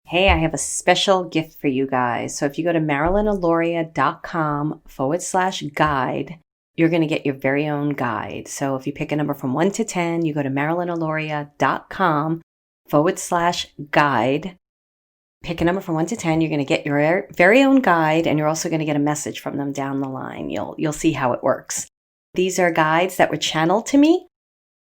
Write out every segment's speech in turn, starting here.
Hey, I have a special gift for you guys. So if you go to marilynalauria.com/guide, you're going to get your very own guide. So if you pick a number from 1 to 10, you go to marilynalauria.com/guide. Pick a number from 1 to 10, you're going to get your very own guide, and you're also going to get a message from them down the line. You'll see how it works. These are guides that were channeled to me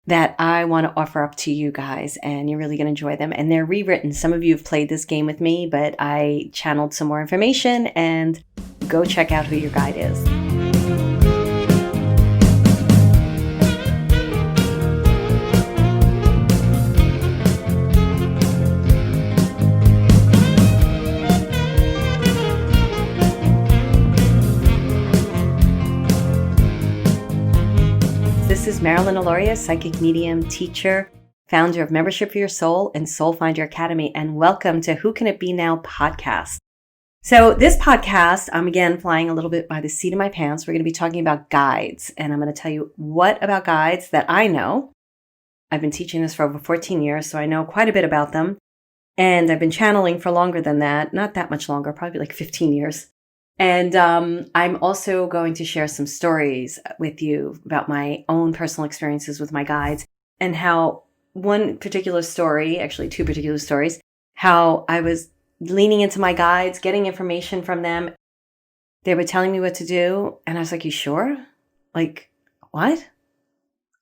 that I want to offer up to you guys, and you're really going to enjoy them. And they're rewritten. Some of you have played this game with me, but I channeled some more information, and go check out who your guide is. This is Marilyn Alauria, psychic medium, teacher, founder of Membership for Your Soul and Soul Finder Academy, and welcome to Who Can It Be Now podcast. So this podcast, I'm again flying a little bit by the seat of my pants. We're going to be talking about guides, and I'm going to tell you what about guides that I know. I've been teaching this for over 14 years, so I know quite a bit about them, and I've been channeling for longer than that, not that much longer, probably like 15 years. And I'm also going to share some stories with you about my own personal experiences with my guides, and how one particular story, actually two particular stories, how I was leaning into my guides, getting information from them. They were telling me what to do. And I was like, you sure? Like, what?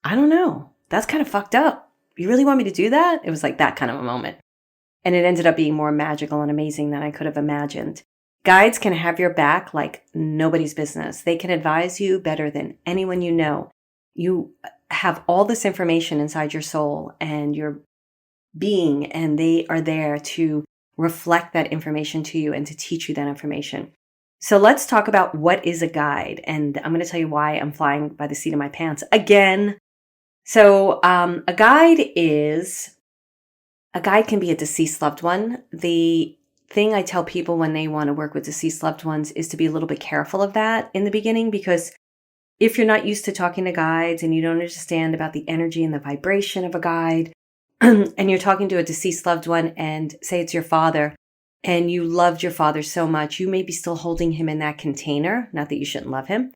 I don't know. That's kind of fucked up. You really want me to do that? It was like that kind of a moment. And it ended up being more magical and amazing than I could have imagined. Guides can have your back like nobody's business. They can advise you better than anyone you know. You have all this information inside your soul and your being, and they are there to reflect that information to you and to teach you that information. So let's talk about what is a guide. And I'm going to tell you why I'm flying by the seat of my pants again. So a guide can be a deceased loved one. The thing I tell people when they want to work with deceased loved ones is to be a little bit careful of that in the beginning, because if you're not used to talking to guides and you don't understand about the energy and the vibration of a guide, and you're talking to a deceased loved one, and say it's your father, and you loved your father so much, you may be still holding him in that container. Not that you shouldn't love him,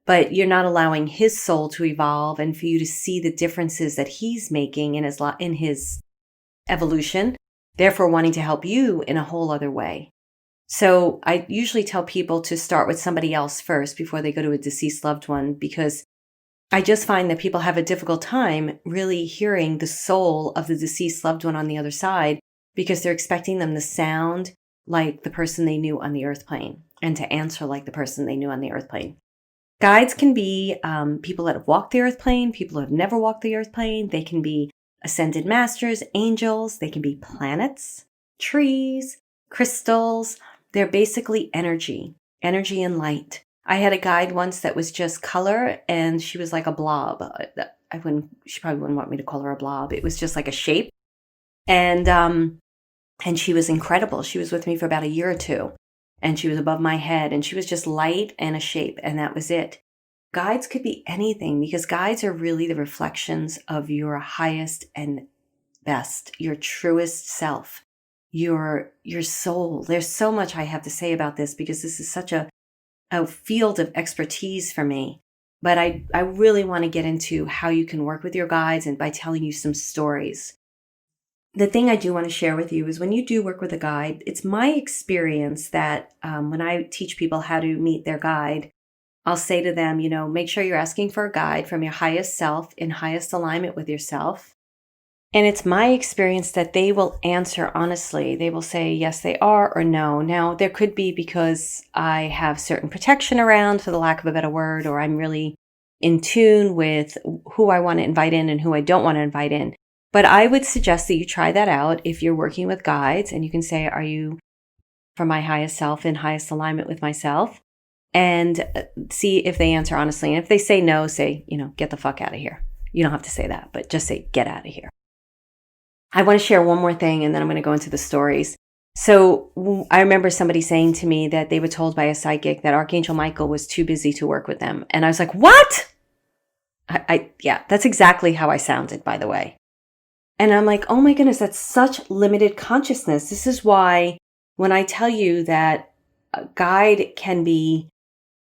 but you're not allowing his soul to evolve and for you to see the differences that he's making in his evolution, therefore wanting to help you in a whole other way. So I usually tell people to start with somebody else first before they go to a deceased loved one, because I just find that people have a difficult time really hearing the soul of the deceased loved one on the other side, because they're expecting them to sound like the person they knew on the earth plane and to answer like the person they knew on the earth plane. Guides can be people that have walked the earth plane, people who have never walked the earth plane. They can be ascended masters, angels. They can be planets, trees, crystals. They're basically energy and light. I had a guide once that was just color, and she was like a blob. She probably wouldn't want me to call her a blob. It was just like a shape. And she was incredible. She was with me for about a year or two, and she was above my head, and she was just light and a shape, and that was it. Guides could be anything, because guides are really the reflections of your highest and best, your truest self, your soul. There's so much I have to say about this, because this is such a field of expertise for me. But I really want to get into how you can work with your guides, and by telling you some stories. The thing I do want to share with you is when you do work with a guide, it's my experience that when I teach people how to meet their guide, I'll say to them, make sure you're asking for a guide from your highest self in highest alignment with yourself. And it's my experience that they will answer honestly. They will say, yes, they are, or no. Now, there could be because I have certain protection around, for the lack of a better word, or I'm really in tune with who I want to invite in and who I don't want to invite in. But I would suggest that you try that out if you're working with guides, and you can say, are you from my highest self in highest alignment with myself? And see if they answer honestly. And if they say no, say, get the fuck out of here. You don't have to say that, but just say, get out of here. I want to share one more thing, and then I'm going to go into the stories. So I remember somebody saying to me that they were told by a psychic that Archangel Michael was too busy to work with them. And I was like, what? Yeah, that's exactly how I sounded, by the way. And I'm like, oh my goodness, that's such limited consciousness. This is why when I tell you that a guide can be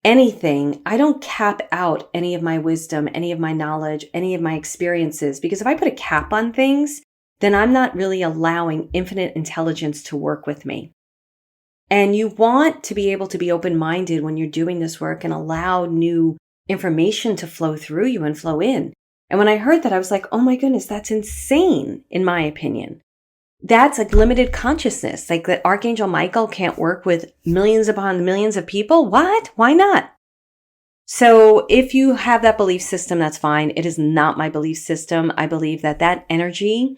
anything, I don't cap out any of my wisdom, any of my knowledge, any of my experiences, because if I put a cap on things, then I'm not really allowing infinite intelligence to work with me. And you want to be able to be open-minded when you're doing this work and allow new information to flow through you and flow in. And when I heard that, I was like, oh my goodness, that's insane, in my opinion. That's like limited consciousness. Like that Archangel Michael can't work with millions upon millions of people. What? Why not? So if you have that belief system, that's fine. It is not my belief system. I believe that that energy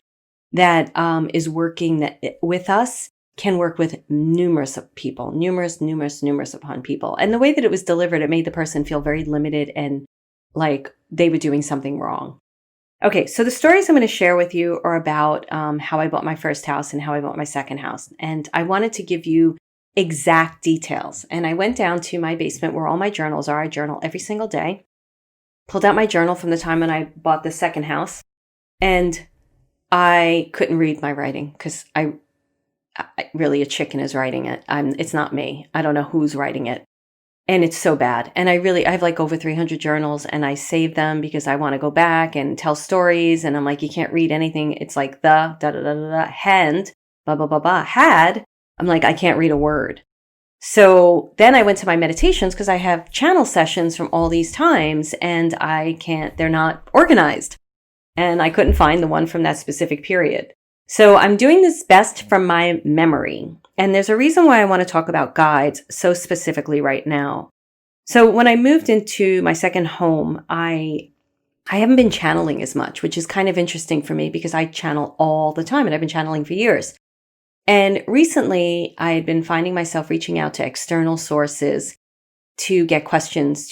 that is working with us can work with numerous people, numerous upon people. And the way that it was delivered, it made the person feel very limited and like they were doing something wrong. Okay, so the stories I'm going to share with you are about how I bought my first house and how I bought my second house. And I wanted to give you exact details. And I went down to my basement where all my journals are. I journal every single day. Pulled out my journal from the time when I bought the second house. And I couldn't read my writing because I really, a chicken is writing it. It's not me. I don't know who's writing it. And it's so bad. And I have like over 300 journals and I save them because I want to go back and tell stories. And I'm like, you can't read anything. It's like the da-da-da-da-da, hand, blah, blah, blah, blah, had. I'm like, I can't read a word. So then I went to my meditations because I have channel sessions from all these times and they're not organized. And I couldn't find the one from that specific period. So I'm doing this best from my memory. And there's a reason why I want to talk about guides so specifically right now. So when I moved into my second home, I haven't been channeling as much, which is kind of interesting for me because I channel all the time and I've been channeling for years. And recently I had been finding myself reaching out to external sources to get answers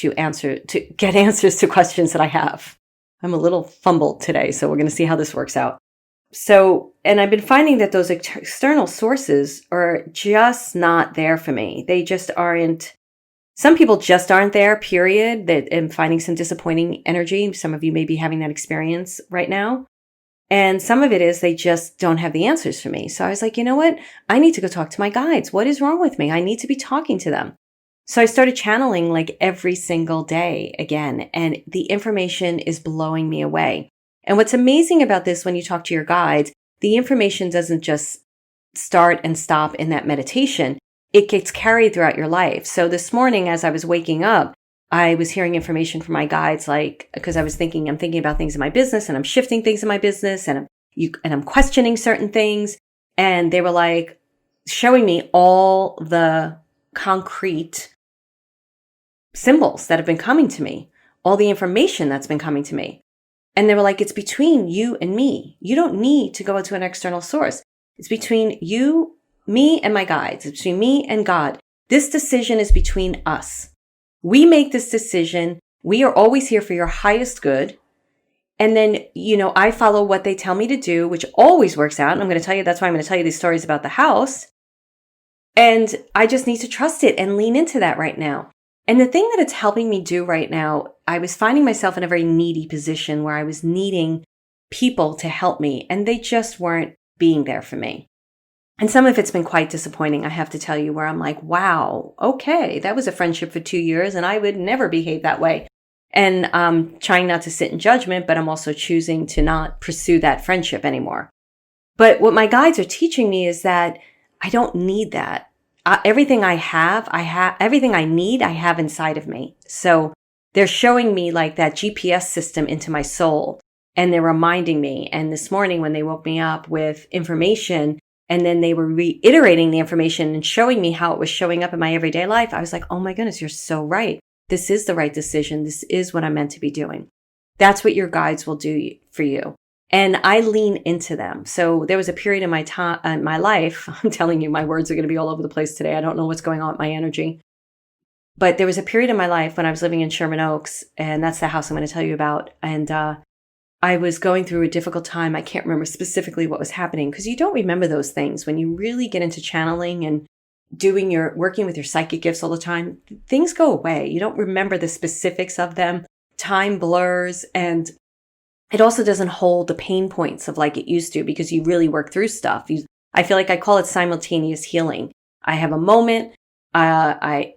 to questions that I have. I'm a little fumbled today, so we're going to see how this works out. So, and I've been finding that those external sources are just not there for me. They just aren't. Some people just aren't there, period. That I'm finding some disappointing energy. Some of you may be having that experience right now. And some of it is they just don't have the answers for me. So I was like, you know what? I need to go talk to my guides. What is wrong with me? I need to be talking to them. So I started channeling like every single day again, and the information is blowing me away. And what's amazing about this, when you talk to your guides, the information doesn't just start and stop in that meditation. It gets carried throughout your life. So this morning, as I was waking up, I was hearing information from my guides, like, because I'm thinking about things in my business and I'm shifting things in my business and I'm questioning certain things. And they were like showing me all the concrete symbols that have been coming to me, all the information that's been coming to me. And they were like, it's between you and me. You don't need to go to an external source. It's between you, me, and my guides. It's between me and God. This decision is between us. We make this decision. We are always here for your highest good. And then, I follow what they tell me to do, which always works out. And I'm going to tell you, that's why I'm going to tell you these stories about the house. And I just need to trust it and lean into that right now. And the thing that it's helping me do right now, I was finding myself in a very needy position where I was needing people to help me, and they just weren't being there for me. And some of it's been quite disappointing, I have to tell you, where I'm like, wow, okay, that was a friendship for 2 years, and I would never behave that way. And I'm trying not to sit in judgment, but I'm also choosing to not pursue that friendship anymore. But what my guides are teaching me is that I don't need that. Everything I have, everything I need, I have inside of me. So they're showing me like that GPS system into my soul, and they're reminding me. And this morning when they woke me up with information, and then they were reiterating the information and showing me how it was showing up in my everyday life, I was like, oh my goodness, you're so right. This is the right decision. This is what I'm meant to be doing. That's what your guides will do for you. And I lean into them. So there was a period in my life, I'm telling you, my words are going to be all over the place today. I don't know what's going on with my energy. But there was a period in my life when I was living in Sherman Oaks, and that's the house I'm going to tell you about. And I was going through a difficult time. I can't remember specifically what was happening because you don't remember those things. When you really get into channeling and working with your psychic gifts all the time, things go away. You don't remember the specifics of them. Time blurs, and It also doesn't hold the pain points of like it used to because you really work through stuff. I feel like I call it simultaneous healing. I have a moment, I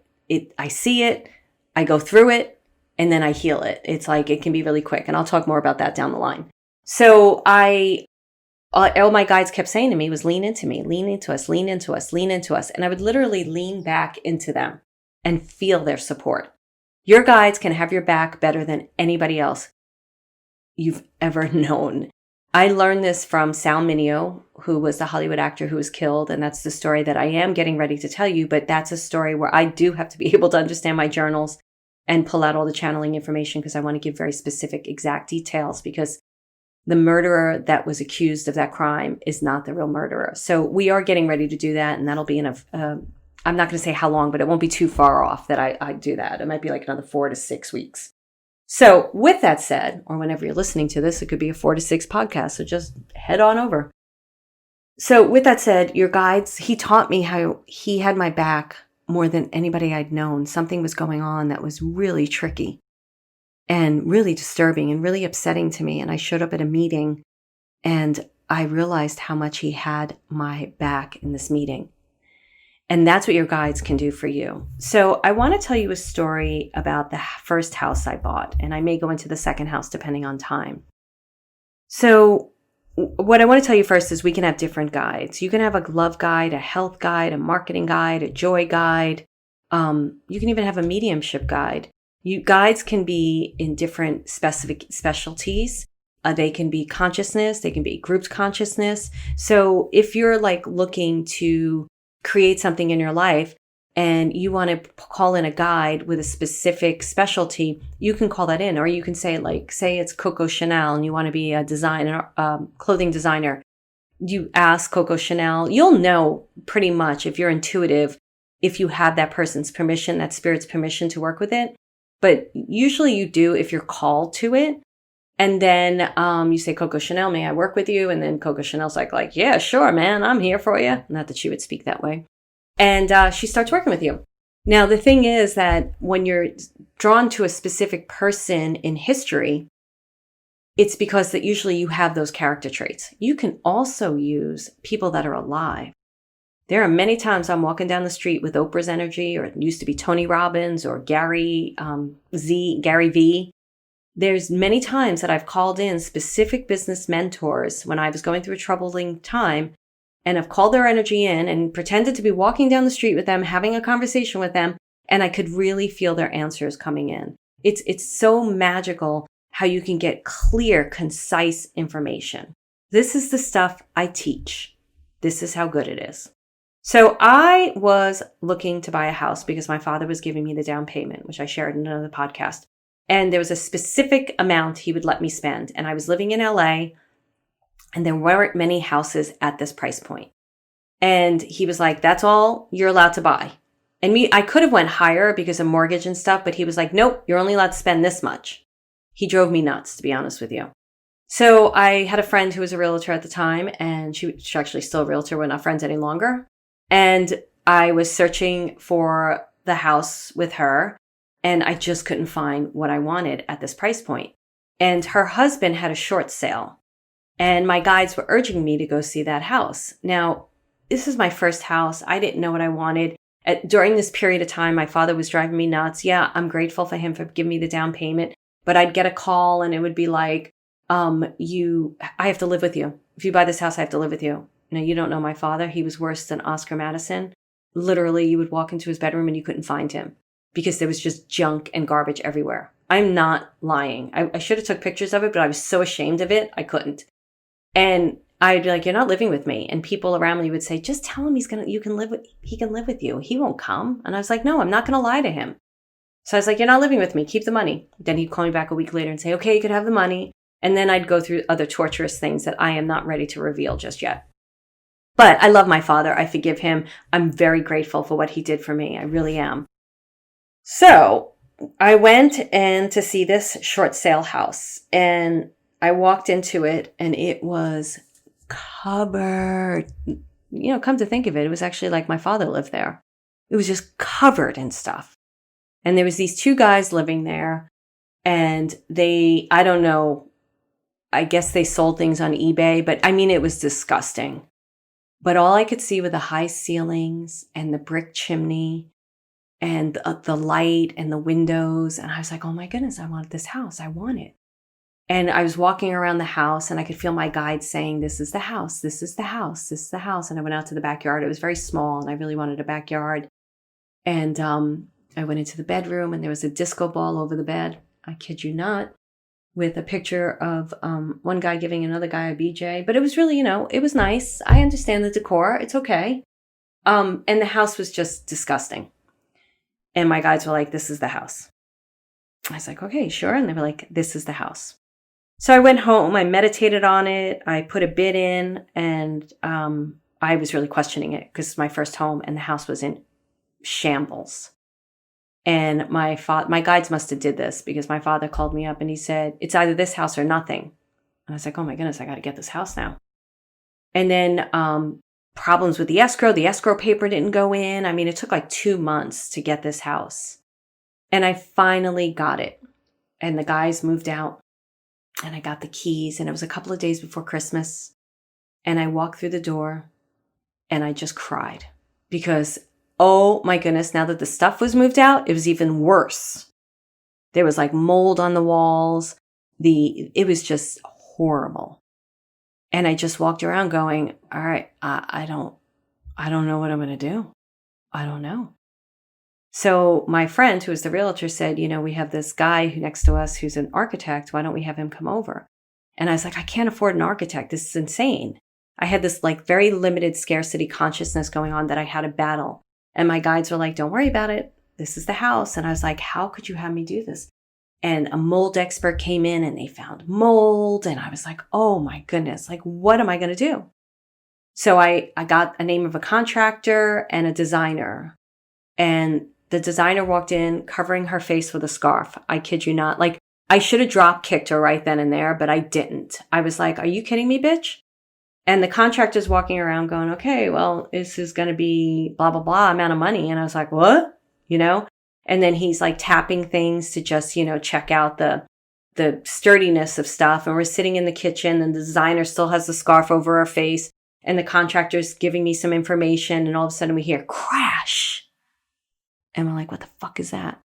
see it, I go through it, and then I heal it. It's like it can be really quick, and I'll talk more about that down the line. So all my guides kept saying to me was lean into me, lean into us, lean into us, lean into us. And I would literally lean back into them and feel their support. Your guides can have your back better than anybody else you've ever known. I learned this from Sal Mineo, who was the Hollywood actor who was killed. And that's the story that I am getting ready to tell you. But that's a story where I do have to be able to understand my journals and pull out all the channeling information because I want to give very specific, exact details because the murderer that was accused of that crime is not the real murderer. So we are getting ready to do that. And that'll be in I'm not going to say how long, but it won't be too far off that I do that. It might be like another 4 to 6 weeks. So with that said, or whenever you're listening to this, it could be a 4 to 6 podcast. So just head on over. So with that said, your guides, he taught me how he had my back more than anybody I'd known. Something was going on that was really tricky and really disturbing and really upsetting to me. And I showed up at a meeting and I realized how much he had my back in this meeting. And that's what your guides can do for you. So I want to tell you a story about the first house I bought, and I may go into the second house depending on time. So what I want to tell you first is we can have different guides. You can have a love guide, a health guide, a marketing guide, a joy guide. You can even have a mediumship guide. Guides can be in different specific specialties. They can be consciousness. They can be group consciousness. So if you're like looking to create something in your life and you want to call in a guide with a specific specialty, you can call that in. Or you can say it's Coco Chanel and you want to be a designer, clothing designer. You ask Coco Chanel, you'll know pretty much if you're intuitive, if you have that person's permission, that spirit's permission to work with it. But usually you do if you're called to it. And then you say, Coco Chanel, may I work with you? And then Coco Chanel's like, yeah, sure, man, I'm here for you. Not that she would speak that way. And she starts working with you. Now, the thing is that when you're drawn to a specific person in history, it's because that usually you have those character traits. You can also use people that are alive. There are many times I'm walking down the street with Oprah's energy, or it used to be Tony Robbins or Gary V. There's many times that I've called in specific business mentors when I was going through a troubling time, and I've called their energy in and pretended to be walking down the street with them, having a conversation with them, and I could really feel their answers coming in. It's so magical how you can get clear, concise information. This is the stuff I teach. This is how good it is. So I was looking to buy a house because my father was giving me the down payment, which I shared in another podcast. And there was a specific amount he would let me spend. And I was living in LA and there weren't many houses at this price point. And he was like, that's all you're allowed to buy. And I could have went higher because of mortgage and stuff, but he was like, nope, you're only allowed to spend this much. He drove me nuts, to be honest with you. So I had a friend who was a realtor at the time, and she's actually still a realtor. We're not friends any longer. And I was searching for the house with her. And I just couldn't find what I wanted at this price point. And her husband had a short sale. And my guides were urging me to go see that house. Now, this is my first house. I didn't know what I wanted. During this period of time, my father was driving me nuts. Yeah, I'm grateful for him for giving me the down payment. But I'd get a call and it would be like, I have to live with you. If you buy this house, I have to live with you. Now, you don't know my father. He was worse than Oscar Madison. Literally, you would walk into his bedroom and you couldn't find him, because there was just junk and garbage everywhere. I'm not lying. I should have took pictures of it, but I was so ashamed of it, I couldn't. And I'd be like, you're not living with me. And people around me would say, just tell him he can live with you. He won't come. And I was like, no, I'm not going to lie to him. So I was like, you're not living with me. Keep the money. Then he'd call me back a week later and say, okay, you could have the money. And then I'd go through other torturous things that I am not ready to reveal just yet. But I love my father. I forgive him. I'm very grateful for what he did for me. I really am. So I went in to see this short sale house, and I walked into it and it was covered. Come to think of it, it was actually like my father lived there. It was just covered in stuff. And there was these two guys living there, and I don't know I guess they sold things on eBay, but I mean, it was disgusting. But all I could see were the high ceilings and the brick chimney and the light and the windows. And I was like, oh my goodness, I want this house. I want it. And I was walking around the house and I could feel my guide saying, this is the house, this is the house, this is the house. And I went out to the backyard. It was very small and I really wanted a backyard. And I went into the bedroom and there was a disco ball over the bed. I kid you not, with a picture of one guy giving another guy a BJ. But it was really, it was nice. I understand the decor. It's okay. And the house was just disgusting. And my guides were like, this is the house. I was like, okay, sure. And they were like, this is the house. So I went home. I meditated on it. I put a bid in and I was really questioning it because it's my first home and the house was in shambles. And my guides must have did this because my father called me up and he said, it's either this house or nothing. And I was like, oh my goodness, I got to get this house now. And then problems with the escrow paper didn't go in. I mean, it took like 2 months to get this house. And I finally got it. And the guys moved out and I got the keys and it was a couple of days before Christmas. And I walked through the door and I just cried because oh my goodness, now that the stuff was moved out, it was even worse. There was like mold on the walls. It was just horrible. And I just walked around going, all right, I don't know what I'm going to do. I don't know. So my friend who was the realtor said, we have this guy next to us who's an architect. Why don't we have him come over? And I was like, I can't afford an architect. This is insane. I had this like very limited scarcity consciousness going on that I had to battle. And my guides were like, don't worry about it. This is the house. And I was like, how could you have me do this? And a mold expert came in and they found mold. And I was like, oh my goodness, like, what am I going to do? So I got a name of a contractor and a designer. And the designer walked in covering her face with a scarf. I kid you not. Like, I should have drop kicked her right then and there, but I didn't. I was like, are you kidding me, bitch? And the contractor's walking around going, okay, well, this is going to be blah, blah, blah amount of money. And I was like, what? And then he's like tapping things to just, check out the sturdiness of stuff. And we're sitting in the kitchen and the designer still has the scarf over her face. And the contractor's giving me some information. And all of a sudden we hear crash. And we're like, what the fuck is that?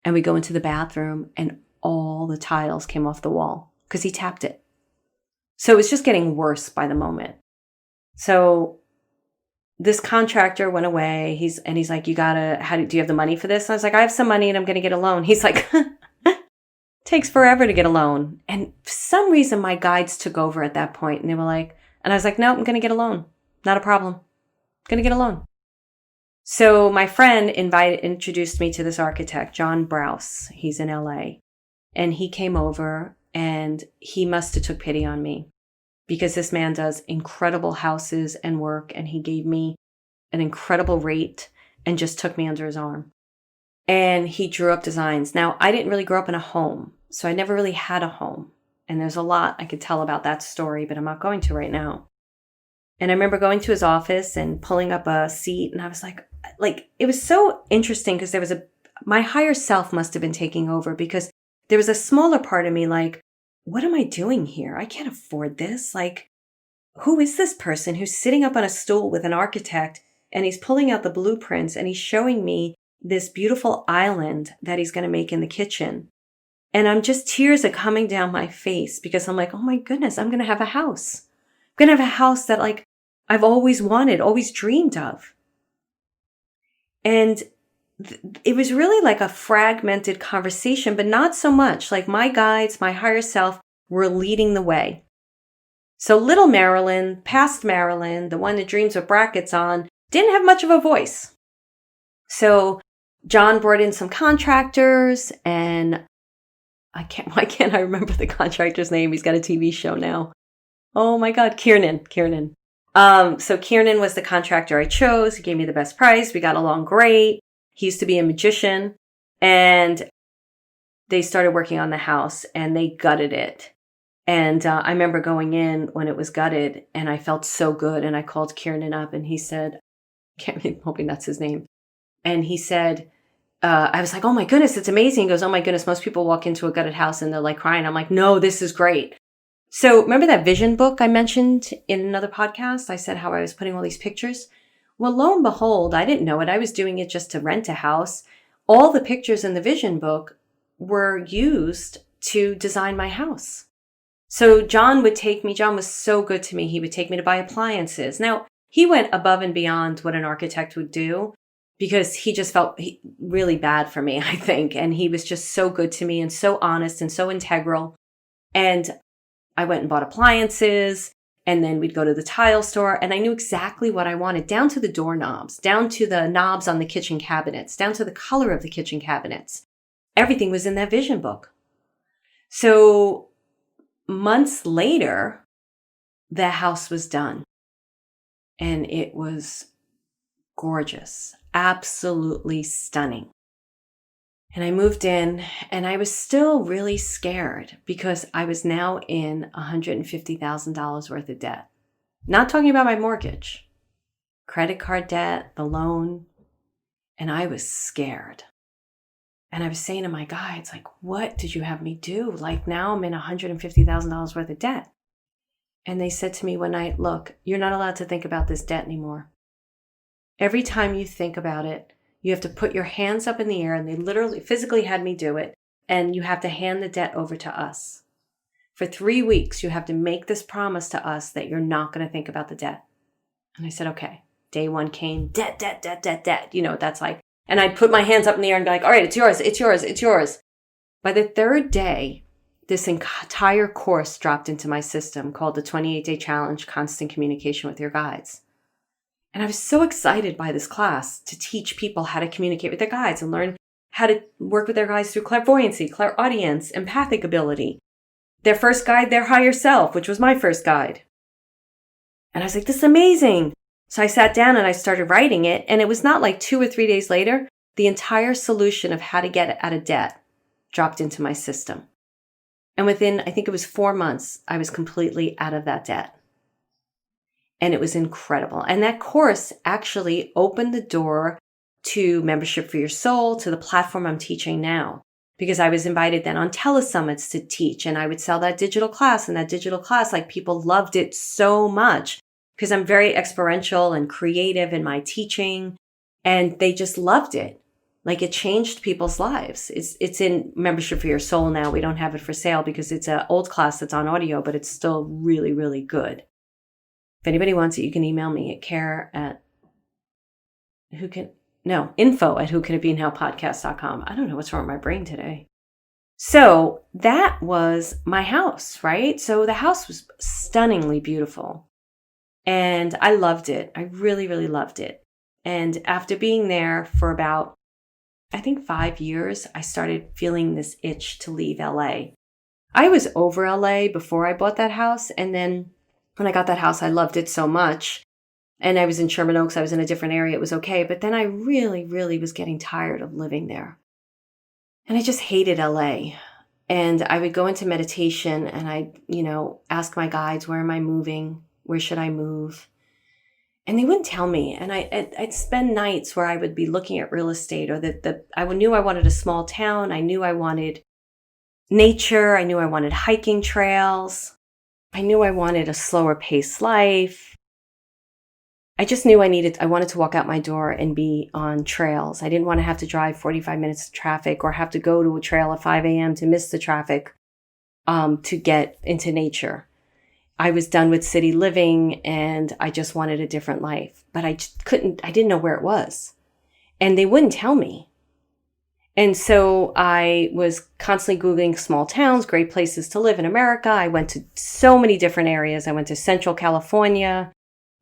And we go into the bathroom and all the tiles came off the wall because he tapped it. So it was just getting worse by the moment. So this contractor went away. He's like, do you have the money for this? And I was like, I have some money and I'm going to get a loan. He's like, takes forever to get a loan. And for some reason, my guides took over at that point and they were like, and I was like, no, I'm going to get a loan. Not a problem. I'm going to get a loan. So my friend introduced me to this architect, John Browse. He's in LA. And he came over and he must have took pity on me because this man does incredible houses and work. And he gave me an incredible rate and just took me under his arm. And he drew up designs. Now, I didn't really grow up in a home, so I never really had a home. And there's a lot I could tell about that story, but I'm not going to right now. And I remember going to his office and pulling up a seat. And I was like, it was so interesting because there was my higher self must have been taking over because there was a smaller part of me like, what am I doing here? I can't afford this. Like, who is this person who's sitting up on a stool with an architect and he's pulling out the blueprints and he's showing me this beautiful island that he's going to make in the kitchen. And tears are coming down my face because I'm like, oh my goodness, I'm going to have a house. I'm going to have a house that like I've always wanted, always dreamed of. And it was really like a fragmented conversation, but not so much. Like my guides, my higher self were leading the way. So little Marilyn, past Marilyn, the one that dreams with brackets on, didn't have much of a voice. So John brought in some contractors and why can't I remember the contractor's name? He's got a TV show now. Oh my God, Kiernan. So Kiernan was the contractor I chose. He gave me the best price. We got along great. He used to be a magician and they started working on the house and they gutted it. And I remember going in when it was gutted and I felt so good. And I called Kiernan up and he said, hoping that's his name. And he said, I was like, oh my goodness, it's amazing. He goes, oh my goodness, most people walk into a gutted house and they're like crying. I'm like, no, this is great. So remember that vision book I mentioned in another podcast? I said how I was putting all these pictures. Well, lo and behold, I didn't know it. I was doing it just to rent a house. All the pictures in the vision book were used to design my house. So John was so good to me. He would take me to buy appliances. Now, he went above and beyond what an architect would do because he just felt really bad for me, I think. And he was just so good to me and so honest and so integral. And I went and bought appliances, and then we'd go to the tile store, and I knew exactly what I wanted, down to the doorknobs, down to the knobs on the kitchen cabinets, down to the color of the kitchen cabinets. Everything was in that vision book. So months later, the house was done, and it was gorgeous, absolutely stunning. And I moved in, and I was still really scared because I was now in $150,000 worth of debt. Not talking about my mortgage, credit card debt, the loan. And I was scared. And I was saying to my guides, like, what did you have me do? Like, now I'm in $150,000 worth of debt. And they said to me one night, look, you're not allowed to think about this debt anymore. Every time you think about it, you have to put your hands up in the air, and they literally physically had me do it. And you have to hand the debt over to us. For 3 weeks, you have to make this promise to us that you're not going to think about the debt. And I said, okay. Day one came, debt, debt, debt, debt, debt. You know what that's like. And I'd put my hands up in the air and be like, all right, it's yours, it's yours, it's yours. By the third day, this entire course dropped into my system called the 28-Day Challenge, Constant Communication with Your Guides. And I was so excited by this class to teach people how to communicate with their guides and learn how to work with their guides through clairvoyancy, clairaudience, empathic ability. Their first guide, their higher self, which was my first guide. And I was like, this is amazing. So I sat down and I started writing it. And it was not like 2 or 3 days later, the entire solution of how to get out of debt dropped into my system. And within, I think it was 4 months, I was completely out of that debt. And it was incredible. And that course actually opened the door to Membership for Your Soul, to the platform I'm teaching now. Because I was invited then on telesummits to teach, and I would sell that digital class. And that digital class, like, people loved it so much because I'm very experiential and creative in my teaching, and they just loved it. Like, it changed people's lives. It's in Membership for Your Soul now. We don't have it for sale because it's an old class that's on audio, but it's still really, really good. If anybody wants it, you can email me at info@whocanitbeanowpodcast.com. I don't know what's wrong with my brain today. So that was my house, right? So the house was stunningly beautiful. And I loved it. I really, really loved it. And after being there for about, I think 5 years, I started feeling this itch to leave LA. I was over LA before I bought that house. And then when I got that house, I loved it so much. And I was in Sherman Oaks. I was in a different area. It was okay. But then I really, really was getting tired of living there. And I just hated LA. And I would go into meditation and I, ask my guides, where am I moving? Where should I move? And they wouldn't tell me. And I'd spend nights where I would be looking at real estate, or I knew I wanted a small town. I knew I wanted nature. I knew I wanted hiking trails. I knew I wanted a slower paced life. I just knew I wanted to walk out my door and be on trails. I didn't want to have to drive 45 minutes of traffic or have to go to a trail at 5 a.m. to miss the traffic to get into nature. I was done with city living and I just wanted a different life. But I didn't know where it was. And they wouldn't tell me. And so I was constantly Googling small towns, great places to live in America. I went to so many different areas. I went to Central California.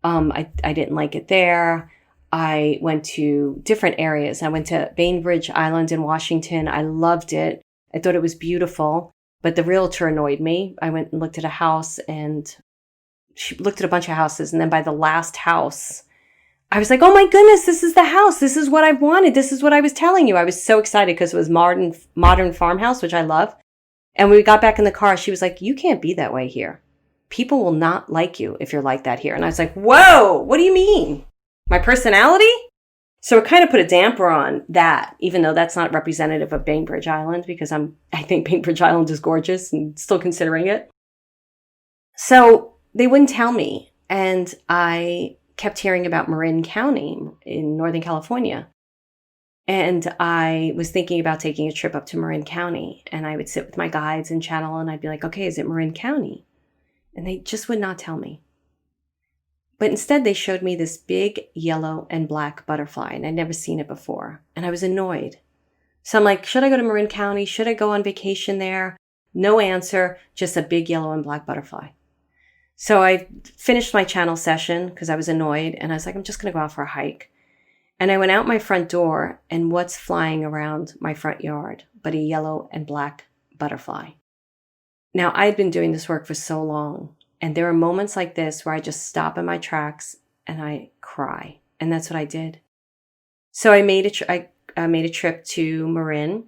I didn't like it there. I went to different areas. I went to Bainbridge Island in Washington. I loved it. I thought it was beautiful, but the realtor annoyed me. I went and looked at a house, and she looked at a bunch of houses. And then by the last house, I was like, oh my goodness, this is the house. This is what I wanted. This is what I was telling you. I was so excited because it was modern farmhouse, which I love. And when we got back in the car, she was like, you can't be that way here. People will not like you if you're like that here. And I was like, whoa, what do you mean? My personality? So it kind of put a damper on that, even though that's not representative of Bainbridge Island, because I think Bainbridge Island is gorgeous and still considering it. So they wouldn't tell me. And I kept hearing about Marin County in Northern California. And I was thinking about taking a trip up to Marin County. And I would sit with my guides and channel and I'd be like, okay, is it Marin County? And they just would not tell me. But instead, they showed me this big yellow and black butterfly, and I'd never seen it before. And I was annoyed. So I'm like, should I go to Marin County? Should I go on vacation there? No answer, just a big yellow and black butterfly. So I finished my channel session because I was annoyed, and I was like, I'm just going to go out for a hike. And I went out my front door, and what's flying around my front yard but a yellow and black butterfly? Now, I'd been doing this work for so long. And there are moments like this where I just stop in my tracks and I cry. And that's what I did. So I made a trip to Marin.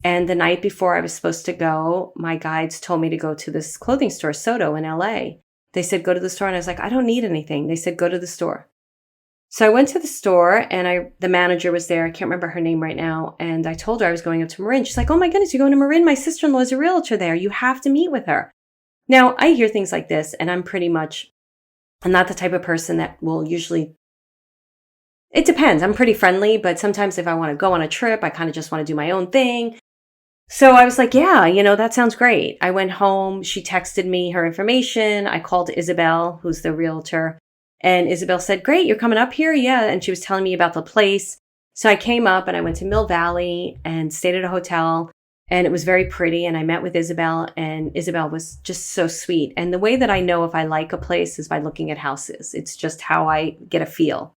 And the night before I was supposed to go, my guides told me to go to this clothing store, Soto, in LA. They said, go to the store. And I was like, I don't need anything. They said, go to the store. So I went to the store and the manager was there. I can't remember her name right now. And I told her I was going up to Marin. She's like, oh my goodness, you're going to Marin? My sister-in-law is a realtor there. You have to meet with her. Now, I hear things like this, and I'm not the type of person that will usually, it depends. I'm pretty friendly, but sometimes if I want to go on a trip, I kind of just want to do my own thing. So I was like, yeah, that sounds great. I went home. She texted me her information. I called Isabel, who's the realtor, and Isabel said, great, you're coming up here? Yeah. And she was telling me about the place. So I came up and I went to Mill Valley and stayed at a hotel. And it was very pretty. And I met with Isabel, and Isabel was just so sweet. And the way that I know if I like a place is by looking at houses. It's just how I get a feel.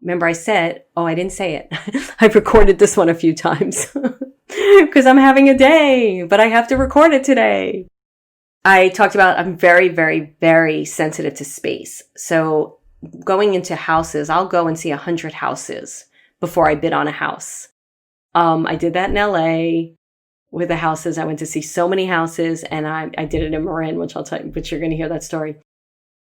Remember I said, I didn't say it. I've recorded this one a few times because I'm having a day, but I have to record it today. I talked about I'm very, very, very sensitive to space. So going into houses, I'll go and see 100 houses before I bid on a house. I did that in LA. With the houses, I went to see so many houses, and I did it in Marin, which I'll tell you, but you're going to hear that story.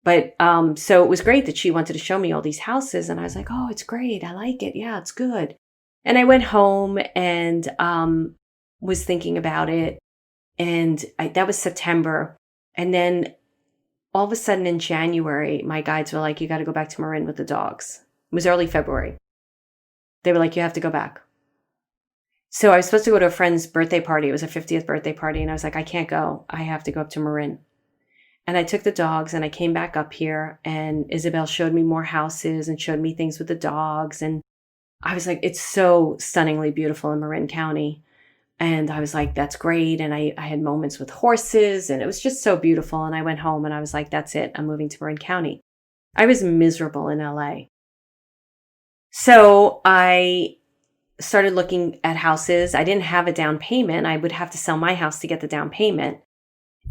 But so it was great that she wanted to show me all these houses, and I was like, oh, it's great. I like it. Yeah, it's good. And I went home and was thinking about it, and that was September. And then all of a sudden in January, my guides were like, you got to go back to Marin with the dogs. It was early February. They were like, you have to go back. So I was supposed to go to a friend's birthday party. It was a 50th birthday party. And I was like, I can't go. I have to go up to Marin. And I took the dogs and I came back up here, and Isabel showed me more houses and showed me things with the dogs. And I was like, it's so stunningly beautiful in Marin County. And I was like, that's great. And I had moments with horses, and it was just so beautiful. And I went home and I was like, that's it. I'm moving to Marin County. I was miserable in LA. So I started looking at houses. I didn't have a down payment. I would have to sell my house to get the down payment.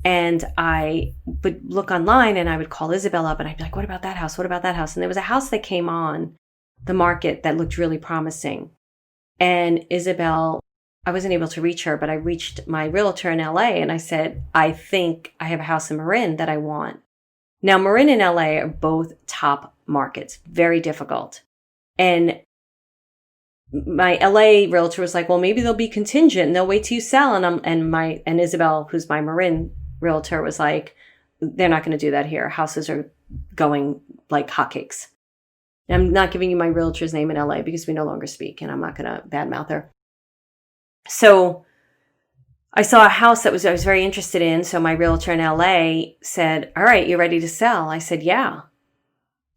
And I would look online and I would call Isabel up and I'd be like, what about that house? What about that house? And there was a house that came on the market that looked really promising. And Isabel, I wasn't able to reach her, but I reached my realtor in LA and I said, I think I have a house in Marin that I want. Now, Marin and LA are both top markets, very difficult. And my LA realtor was like, well, maybe they'll be contingent and they'll wait till you sell. And Isabel, who's my Marin realtor, was like, they're not going to do that here. Houses are going like hotcakes. I'm not giving you my realtor's name in LA because we no longer speak, and I'm not going to badmouth her. So I saw a house that I was very interested in. So my realtor in LA said, all right, you ready to sell? I said, yeah.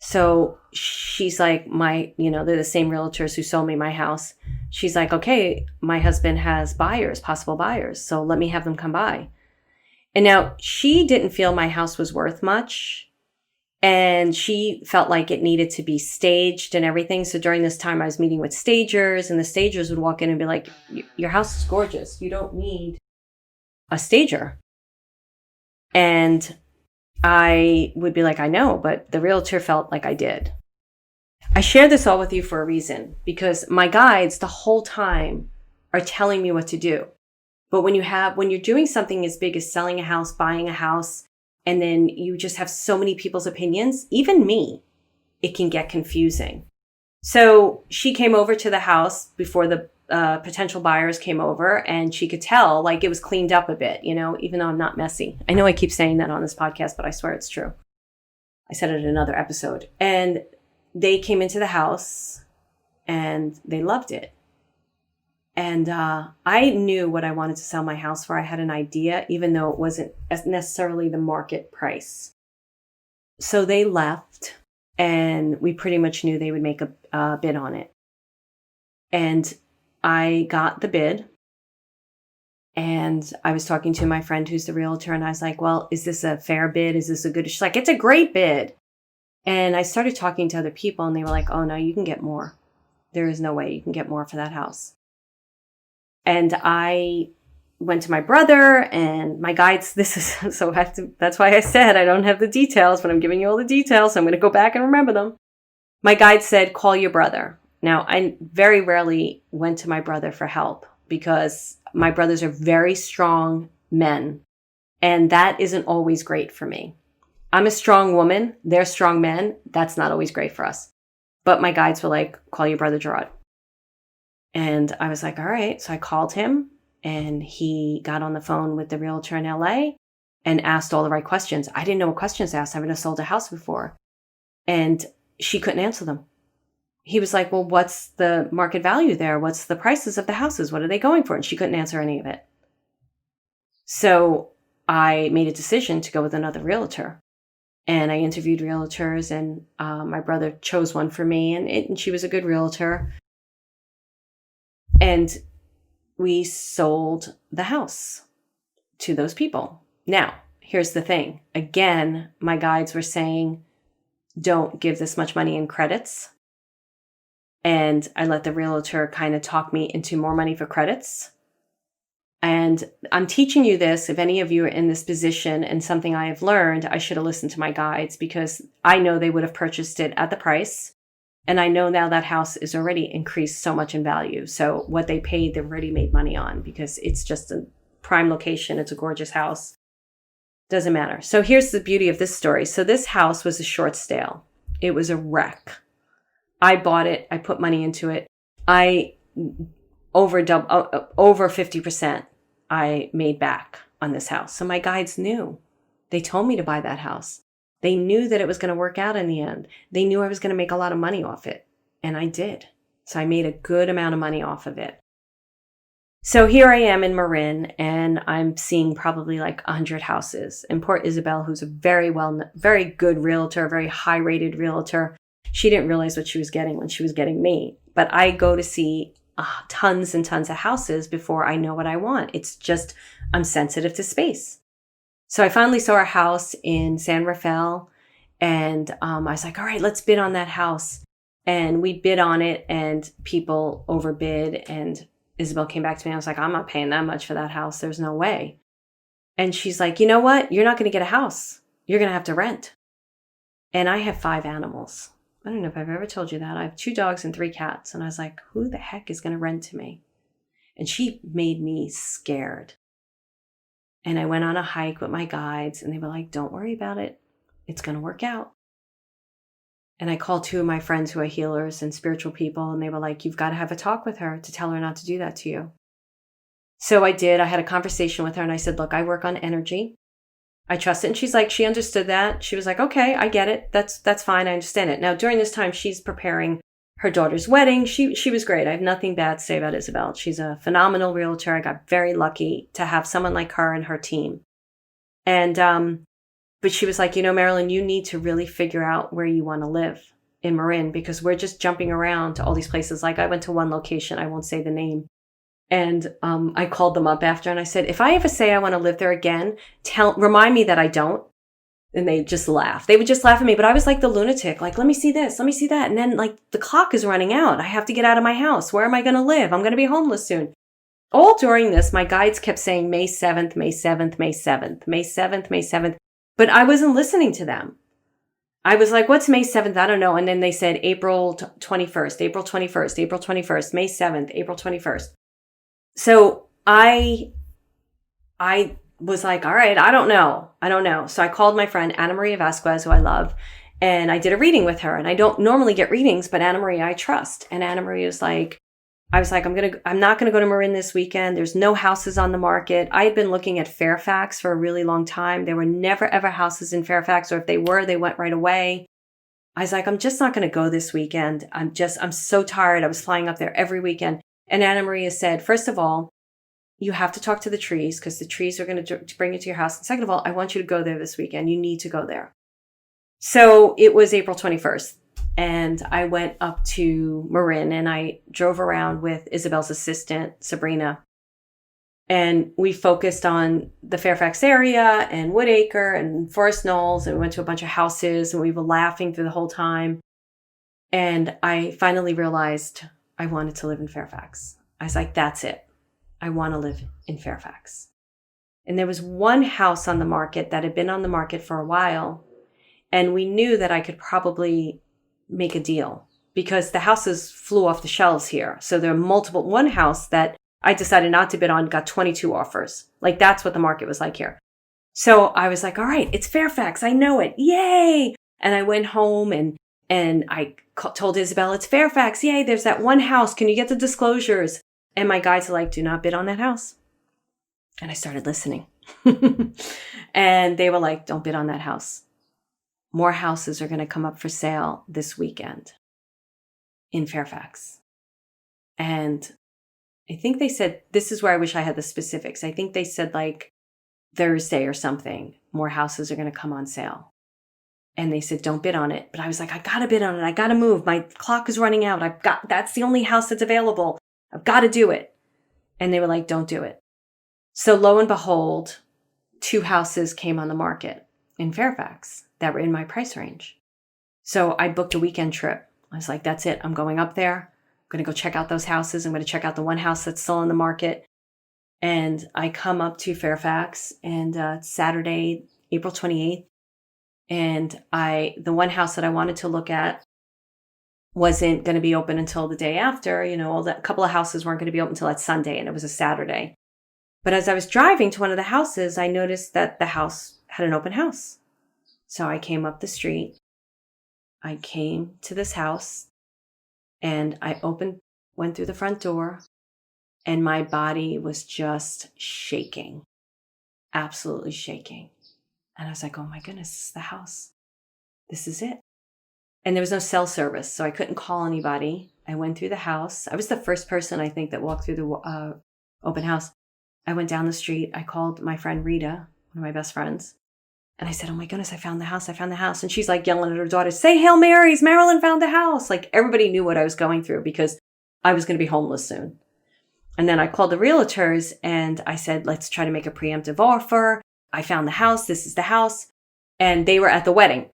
So she's like, they're the same realtors who sold me my house. She's like, okay, my husband has possible buyers. So let me have them come by. And now she didn't feel my house was worth much. And she felt like it needed to be staged and everything. So during this time I was meeting with stagers, and the stagers would walk in and be like, your house is gorgeous. You don't need a stager. And I would be like, I know, but the realtor felt like I did. I share this all with you for a reason, because my guides the whole time are telling me what to do. But when you're doing something as big as selling a house, buying a house, and then you just have so many people's opinions, even me, it can get confusing. So she came over to the house before the potential buyers came over, and she could tell like it was cleaned up a bit, even though I'm not messy. I know I keep saying that on this podcast, but I swear it's true. I said it in another episode. And they came into the house and they loved it. And I knew what I wanted to sell my house for. I had an idea, even though it wasn't necessarily the market price. So they left, and we pretty much knew they would make a bid on it. And I got the bid, and I was talking to my friend who's the realtor, and I was like, well, is this a fair bid? Is this a good? She's like, it's a great bid. And I started talking to other people, and they were like, oh, no, you can get more. There is no way you can get more for that house. And I went to my brother and my guides. That's why I said I don't have the details, but I'm giving you all the details. So I'm going to go back and remember them. My guide said, call your brother. Now, I very rarely went to my brother for help because my brothers are very strong men. And that isn't always great for me. I'm a strong woman. They're strong men. That's not always great for us. But my guides were like, call your brother Gerard. And I was like, all right. So I called him, and he got on the phone with the realtor in LA and asked all the right questions. I didn't know what questions to ask. I haven't sold a house before. And she couldn't answer them. He was like, well, what's the market value there? What's the prices of the houses? What are they going for? And she couldn't answer any of it. So I made a decision to go with another realtor. And I interviewed realtors, and my brother chose one for me, and she was a good realtor. And we sold the house to those people. Now, here's the thing. Again, my guides were saying, don't give this much money in credits. And I let the realtor kind of talk me into more money for credits. And I'm teaching you this. If any of you are in this position and something I have learned, I should have listened to my guides, because I know they would have purchased it at the price. And I know now that house is already increased so much in value. So what they paid, they've already made money on, because it's just a prime location. It's a gorgeous house. Doesn't matter. So here's the beauty of this story. So this house was a short sale. It was a wreck. I bought it. I put money into it. I over 50% I made back on this house. So my guides knew. They told me to buy that house. They knew that it was going to work out in the end. They knew I was going to make a lot of money off it. And I did. So I made a good amount of money off of it. So here I am in Marin, and I'm seeing probably like 100 houses. And poor Isabel, who's a very good realtor, very high-rated realtor, she didn't realize what she was getting when she was getting me. But I go to see tons and tons of houses before I know what I want. It's just, I'm sensitive to space. So I finally saw a house in San Rafael, and I was like, all right, let's bid on that house. And we bid on it, and people overbid, and Isabel came back to me. I was like, I'm not paying that much for that house. There's no way. And she's like, you know what? You're not going to get a house. You're going to have to rent. And I have 5 animals. I don't know if I've ever told you that. I have 2 dogs and 3 cats. And I was like, who the heck is going to rent to me? And she made me scared. And I went on a hike with my guides, and they were like, don't worry about it. It's going to work out. And I called 2 of my friends who are healers and spiritual people, and they were like, you've got to have a talk with her to tell her not to do that to you. So I did. I had a conversation with her, and I said, look, I work on energy. I trust it. And she's like, she understood that. She was like, okay, I get it. That's fine. I understand it. Now, during this time, she's preparing her daughter's wedding. She was great. I have nothing bad to say about Isabel. She's a phenomenal realtor. I got very lucky to have someone like her and her team. And, but she was like, Marilyn, you need to really figure out where you want to live in Marin, because we're just jumping around to all these places. Like I went to one location, I won't say the name. And I called them up after, and I said, if I ever say I want to live there again, remind me that I don't. And they just laugh. They would just laugh at me. But I was like the lunatic, like, let me see this, let me see that. And then like the clock is running out. I have to get out of my house. Where am I going to live? I'm going to be homeless soon. All during this, my guides kept saying May 7th, May 7th, May 7th, May 7th, May 7th. But I wasn't listening to them. I was like, what's May 7th? I don't know. And then they said April 21st, April 21st, April 21st, May 7th, April 21st. So I was like, all right, I don't know. So I called my friend Ana Maria Vasquez, who I love, and I did a reading with her. And I don't normally get readings, but Ana Maria I trust. And Ana Maria was like, I was like, I'm not going to go to Marin this weekend. There's no houses on the market. I had been looking at Fairfax for a really long time. There were never ever houses in Fairfax, or if they were, they went right away. I was like, I'm just not going to go this weekend. I'm so tired. I was flying up there every weekend. And Anna Maria said, first of all, you have to talk to the trees because the trees are going to bring you to your house. And second of all, I want you to go there this weekend. You need to go there. So it was April 21st. And I went up to Marin and I drove around with Isabel's assistant, Sabrina. And we focused on the Fairfax area and Woodacre and Forest Knolls. And we went to a bunch of houses and we were laughing through the whole time. And I finally realized I wanted to live in Fairfax. I was like, that's it. I want to live in Fairfax. And there was one house on the market that had been on the market for a while. And we knew that I could probably make a deal because the houses flew off the shelves here. So there are multiple. One house that I decided not to bid on got 22 offers. Like that's what the market was like here. So I was like, all right, it's Fairfax. I know it. Yay. And I went home and I told Isabel, it's Fairfax. Yay. There's that one house. Can you get the disclosures? And my guides are like, do not bid on that house. And I started listening. And they were like, don't bid on that house. More houses are going to come up for sale this weekend in Fairfax. And I think they said, this is where I wish I had the specifics. I think they said like Thursday or something, more houses are going to come on sale. And they said, don't bid on it. But I was like, I got to bid on it. I got to move. My clock is running out. That's the only house that's available. I've got to do it. And they were like, don't do it. So lo and behold, 2 houses came on the market in Fairfax that were in my price range. So I booked a weekend trip. I was like, that's it. I'm going up there. I'm going to go check out those houses. I'm going to check out the one house that's still on the market. And I come up to Fairfax and it's Saturday, April 28th. And the one house that I wanted to look at wasn't going to be open until the day after. You know, a couple of houses weren't going to be open until that Sunday, and it was a Saturday. But as I was driving to one of the houses, I noticed that the house had an open house. So I came up the street. I came to this house and I went through the front door, and my body was just shaking, absolutely shaking. And I was like, oh my goodness, this is the house. This is it. And there was no cell service, so I couldn't call anybody. I went through the house. I was the first person, I think, that walked through the open house. I went down the street. I called my friend Rita, one of my best friends. And I said, oh my goodness, I found the house. I found the house. And she's like yelling at her daughter, say Hail Marys, Marilyn found the house. Like everybody knew what I was going through because I was going to be homeless soon. And then I called the realtors and I said, let's try to make a preemptive offer. I found the house. This is the house. And they were at the wedding,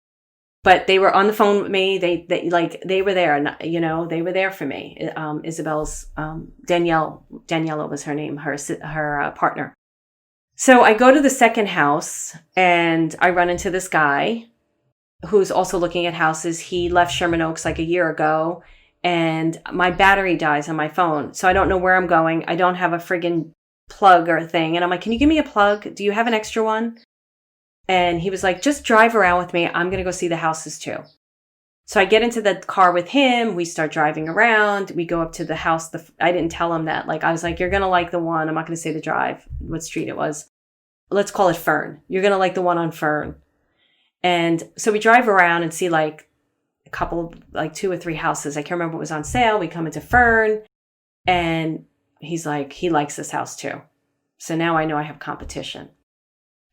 but they were on the phone with me. They were there, and you know, they were there for me. Isabel's, Daniela was her name, her partner. So I go to the second house and I run into this guy who's also looking at houses. He left Sherman Oaks like a year ago and my battery dies on my phone. So I don't know where I'm going. I don't have a friggin' plug or a thing. And I'm like, can you give me a plug? Do you have an extra one? And he was like, just drive around with me. I'm going to go see the houses too. So I get into the car with him. We start driving around. We go up to the house. I didn't tell him that. Like, I was like, you're going to like the one. I'm not going to say the drive, what street it was. Let's call it Fern. You're going to like the one on Fern. And so we drive around and see like a couple, like 2 or 3 houses. I can't remember what was on sale. We come into Fern and he's like, he likes this house too. So now I know I have competition.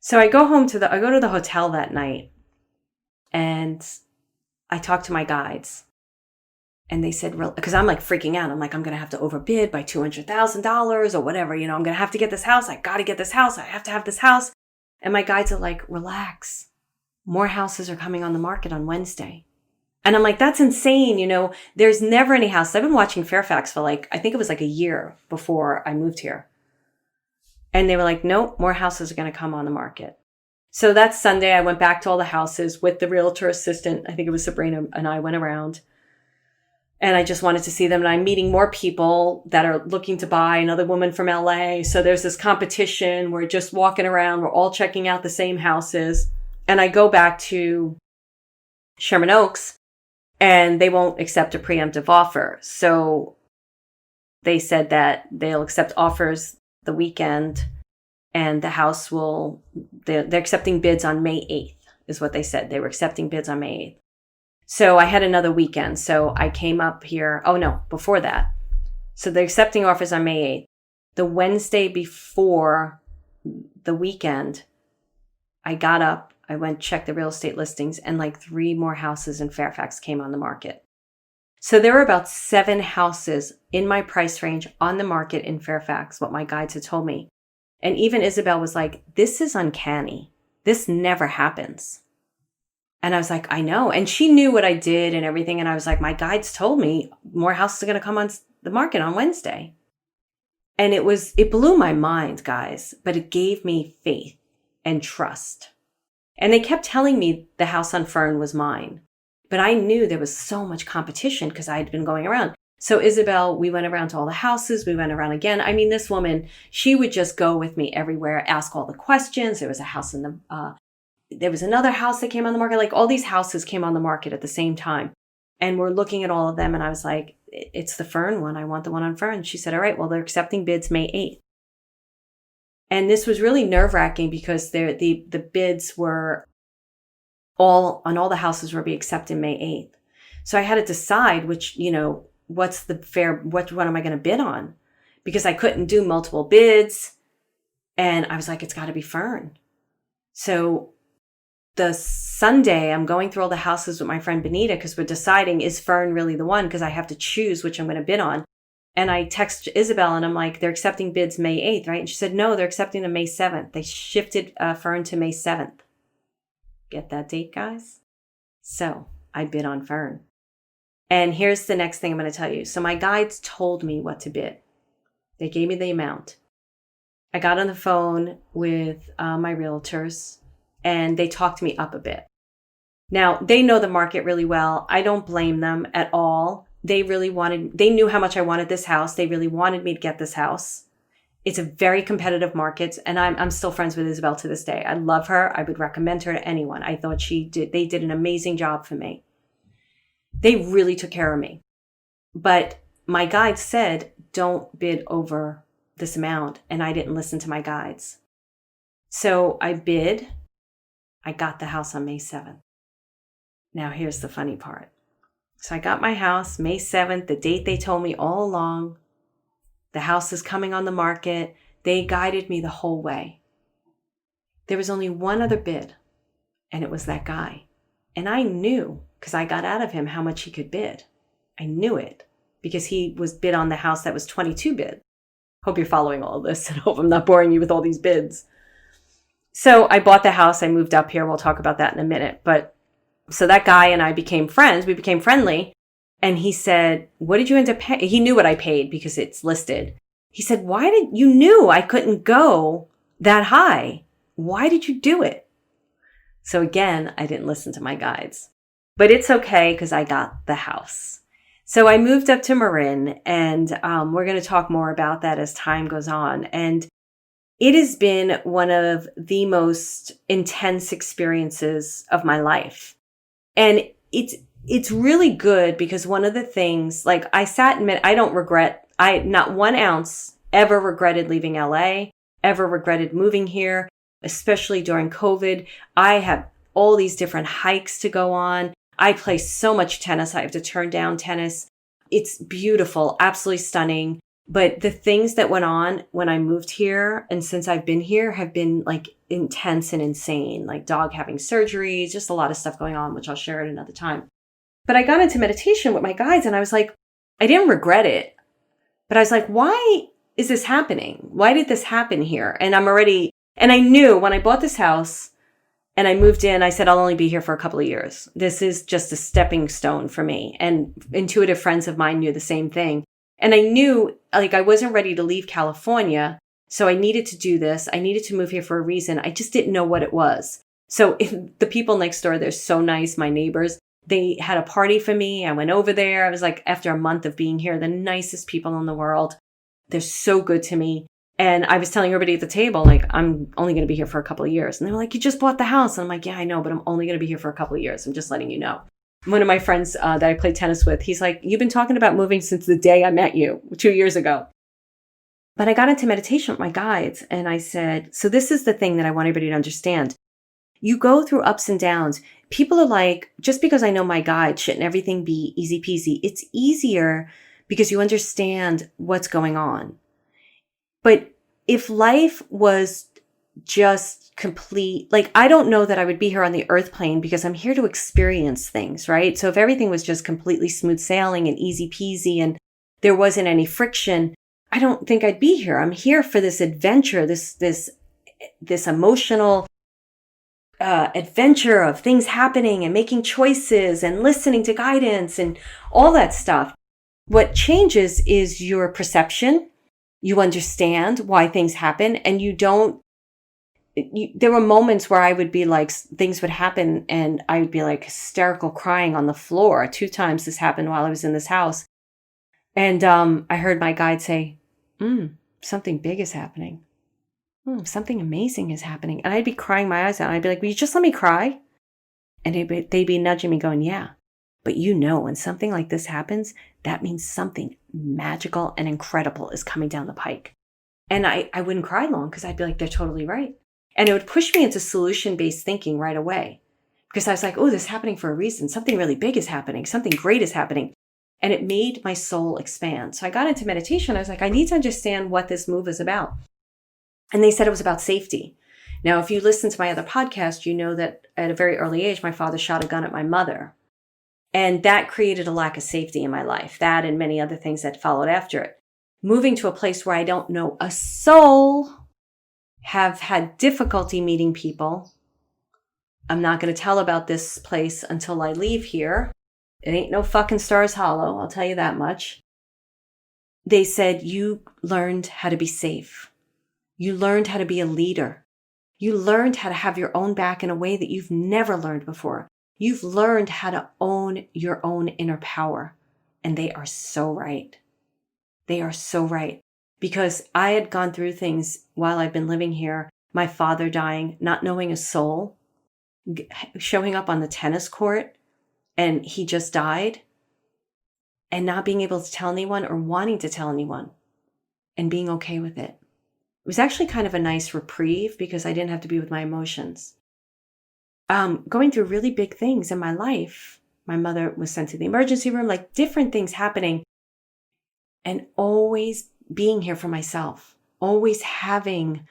So I go to the hotel that night and I talk to my guides and they said, because I'm like freaking out. I'm like, I'm going to have to overbid by $200,000 or whatever. You know, I'm going to have to get this house. I got to get this house. I have to have this house. And my guides are like, relax. More houses are coming on the market on Wednesday. And I'm like, that's insane. You know, there's never any house. I've been watching Fairfax for I think it was like a year before I moved here. And they were like, nope, more houses are going to come on the market. So that Sunday, I went back to all the houses with the realtor assistant. I think it was Sabrina and I went around. And I just wanted to see them. And I'm meeting more people that are looking to buy, another woman from LA. So there's this competition. We're just walking around. We're all checking out the same houses. And I go back to Sherman Oaks and they won't accept a preemptive offer. So they said that they'll accept offers the weekend, and the house they're accepting bids on May 8th, is what they said. They were accepting bids on May 8th. So I had another weekend. So I came up here. Oh, no, before that. So they're accepting offers on May 8th. The Wednesday before the weekend, I got up, I went check the real estate listings, and like 3 more houses in Fairfax came on the market. So there were about 7 houses in my price range on the market in Fairfax, what my guides had told me. And even Isabel was like, this is uncanny. This never happens. And I was like, I know. And she knew what I did and everything. And I was like, my guides told me more houses are going to come on the market on Wednesday. And it blew my mind, guys, but it gave me faith and trust. And they kept telling me the house on Fern was mine. But I knew there was so much competition because I had been going around. So Isabel, we went around to all the houses. We went around again. I mean, this woman, she would just go with me everywhere, ask all the questions. There was a house there was another house that came on the market. Like all these houses came on the market at the same time. And we're looking at all of them. And I was like, it's the Fern one. I want the one on Fern. She said, all right, well, they're accepting bids May 8th. And this was really nerve-wracking because the bids were all the houses were being accepted May 8th. So I had to decide which, what am I going to bid on? Because I couldn't do multiple bids. And I was like, it's got to be Fern. So the Sunday, I'm going through all the houses with my friend Benita because we're deciding, is Fern really the one? Because I have to choose which I'm going to bid on. And I text Isabel and I'm like, they're accepting bids May 8th, right? And she said, no, they're accepting them May 7th. They shifted Fern to May 7th. Get that date, guys? So I bid on Fern. And here's the next thing I'm going to tell you. So my guides told me what to bid. They gave me the amount. I got on the phone with my realtors and they talked me up a bit. Now, they know the market really well. I don't blame them at all. They knew how much I wanted this house. They really wanted me to get this house. It's a very competitive market, and I'm still friends with Isabel to this day. I love her. I would recommend her to anyone. I thought they did an amazing job for me. They really took care of me. But my guide said, don't bid over this amount, and I didn't listen to my guides. So I bid. I got the house on May 7th. Now here's the funny part. So I got my house May 7th, the date they told me all along. The house is coming on the market. They guided me the whole way. There was only one other bid, and it was that guy. And I knew, because I got out of him how much he could bid. I knew it, because he was bid on the house that was 22 bid. Hope you're following all of this, and hope I'm not boring you with all these bids. So I bought the house. I moved up here. We'll talk about that in a minute. But so that guy and I became friends. We became friendly. And he said, what did you end up paying? He knew what I paid because it's listed. He said, you knew I couldn't go that high. Why did you do it? So again, I didn't listen to my guides. But it's okay because I got the house. So I moved up to Marin, and we're going to talk more about that as time goes on. And it has been one of the most intense experiences of my life. And it's really good because one of the things, like I sat and I don't regret, not 1 ounce ever regretted leaving LA, ever regretted moving here, especially during COVID. I have all these different hikes to go on. I play so much tennis. I have to turn down tennis. It's beautiful, absolutely stunning. But the things that went on when I moved here and since I've been here have been like intense and insane, like dog having surgeries, just a lot of stuff going on, which I'll share at another time. But I got into meditation with my guides and I was like, I didn't regret it, but I was like, why is this happening? Why did this happen here? And I knew when I bought this house and I moved in, I said, I'll only be here for a couple of years. This is just a stepping stone for me. And intuitive friends of mine knew the same thing. And I knew like I wasn't ready to leave California. So I needed to do this. I needed to move here for a reason. I just didn't know what it was. So the people next door, they're so nice. My neighbors, they had a party for me. I went over there. I was like, after a month of being here, the nicest people in the world. They're so good to me. And I was telling everybody at the table, like, I'm only going to be here for a couple of years. And they were like, you just bought the house. And I'm like, yeah, I know, but I'm only going to be here for a couple of years. I'm just letting you know. One of my friends that I played tennis with, he's like, you've been talking about moving since the day I met you 2 years ago. But I got into meditation with my guides and I said, so this is the thing that I want everybody to understand. You go through ups and downs. People are like, just because I know my guide, shouldn't everything be easy peasy? It's easier because you understand what's going on. But if life was just complete, like, I don't know that I would be here on the earth plane because I'm here to experience things, right? So if everything was just completely smooth sailing and easy peasy and there wasn't any friction, I don't think I'd be here. I'm here for this adventure, this emotional adventure of things happening and making choices and listening to guidance and all that stuff. What changes is your perception. You understand why things happen, and there were moments where I would be like, things would happen and I would be like hysterical crying on the floor. 2 times this happened while I was in this house. And I heard my guide say, something big is happening. Something amazing is happening. And I'd be crying my eyes out. I'd be like, will you just let me cry? And they'd be nudging me going, yeah. But when something like this happens, that means something magical and incredible is coming down the pike. And I wouldn't cry long because I'd be like, they're totally right. And it would push me into solution-based thinking right away. Because I was like, this is happening for a reason. Something really big is happening. Something great is happening. And it made my soul expand. So I got into meditation. I was like, I need to understand what this move is about. And they said it was about safety. Now, if you listen to my other podcast, you know that at a very early age, my father shot a gun at my mother. And that created a lack of safety in my life. That and many other things that followed after it. Moving to a place where I don't know a soul, have had difficulty meeting people. I'm not going to tell about this place until I leave here. It ain't no fucking Stars Hollow, I'll tell you that much. They said, you learned how to be safe. You learned how to be a leader. You learned how to have your own back in a way that you've never learned before. You've learned how to own your own inner power. And they are so right. They are so right. Because I had gone through things while I've been living here. My father dying, not knowing a soul, showing up on the tennis court, and he just died, and not being able to tell anyone or wanting to tell anyone, and being okay with it. It was actually kind of a nice reprieve because I didn't have to be with my emotions. Going through really big things in my life. My mother was sent to the emergency room, like different things happening. And always being here for myself. Always having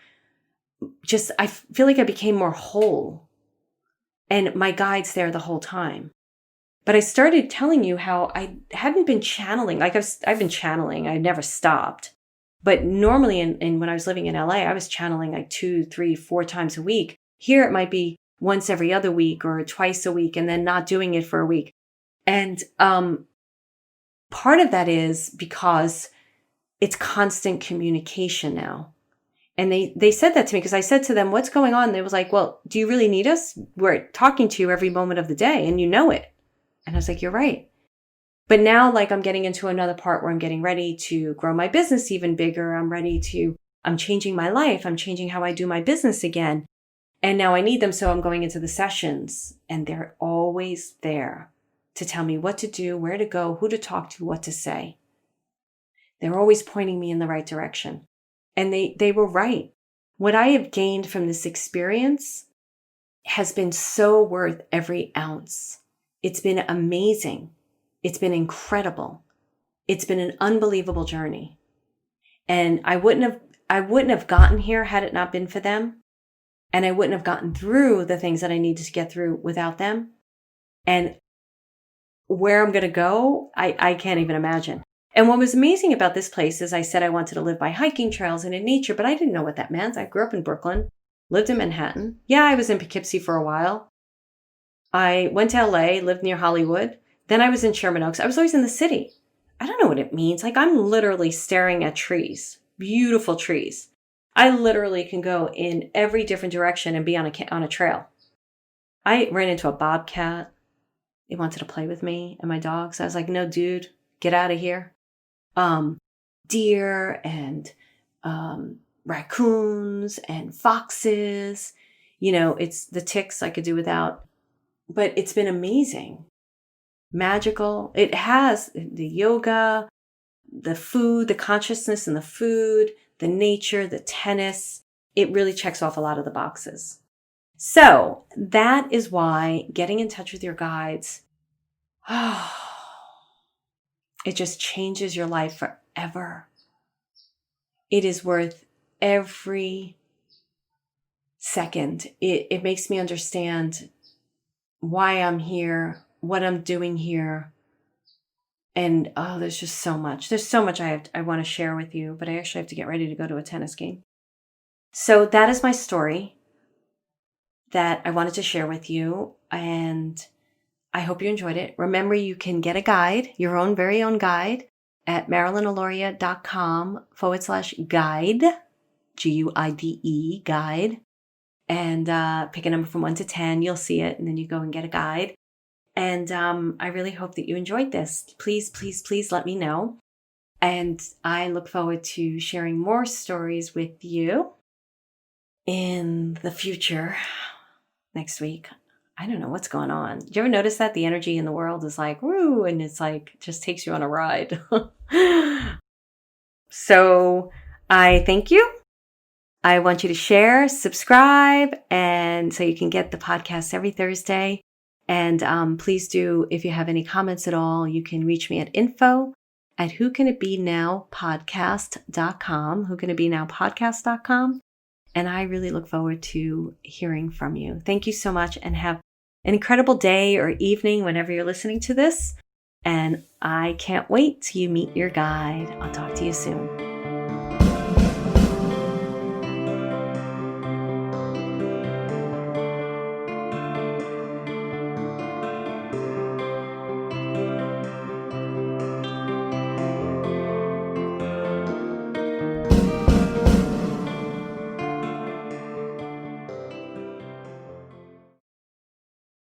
I feel like I became more whole. And my guide's there the whole time. But I started telling you how I hadn't been channeling. Like I've been channeling. I never stopped. But normally when I was living in LA, I was channeling like 2, 3, 4 times a week. Here it might be once every other week or twice a week and then not doing it for a week. And part of that is because it's constant communication now. And they said that to me because I said to them, what's going on? They was like, well, do you really need us? We're talking to you every moment of the day and you know it. And I was like, you're right. But now, like, I'm getting into another part where I'm getting ready to grow my business even bigger. I'm changing my life. I'm changing how I do my business again. And now I need them. So I'm going into the sessions and they're always there to tell me what to do, where to go, who to talk to, what to say. They're always pointing me in the right direction. And they were right. What I have gained from this experience has been so worth every ounce. It's been amazing. It's been incredible. It's been an unbelievable journey. And I wouldn't have gotten here had it not been for them. And I wouldn't have gotten through the things that I needed to get through without them. And where I'm going to go, I can't even imagine. And what was amazing about this place is I said I wanted to live by hiking trails and in nature, but I didn't know what that meant. I grew up in Brooklyn, lived in Manhattan. Yeah, I was in Poughkeepsie for a while. I went to LA, lived near Hollywood. Then I was in Sherman Oaks. I was always in the city. I don't know what it means. Like, I'm literally staring at trees, beautiful trees. I literally can go in every different direction and be on a trail. I ran into a bobcat. They wanted to play with me and my dogs. I was like, no, dude, get out of here. Deer and raccoons and foxes. It's the ticks I could do without. But it's been amazing. magical. It has the yoga, the food, the consciousness in the food, the nature, the tennis. It really checks off a lot of the boxes. So that is why getting in touch with your guides, it just changes your life forever. It is worth every second. It makes me understand why I'm here, what I'm doing here. And there's just so much. There's so much I want to share with you, but I actually have to get ready to go to a tennis game. So that is my story that I wanted to share with you. And I hope you enjoyed it. Remember, you can get a guide, your own very own guide, at marilynalauria.com/guide, GUIDE, guide. And pick a number from 1 to 10. You'll see it, and then you go and get a guide. And I really hope that you enjoyed this. Please, please, please let me know. And I look forward to sharing more stories with you in the future next week. I don't know what's going on. Did you ever notice that the energy in the world is like, woo, and it's like, just takes you on a ride. So I thank you. I want you to share, subscribe, and so you can get the podcast every Thursday. And please do, if you have any comments at all, you can reach me at info@whocanitbenowpodcast.com, whocanitbenowpodcast.com. And I really look forward to hearing from you. Thank you so much, and have an incredible day or evening whenever you're listening to this. And I can't wait till you meet your guide. I'll talk to you soon.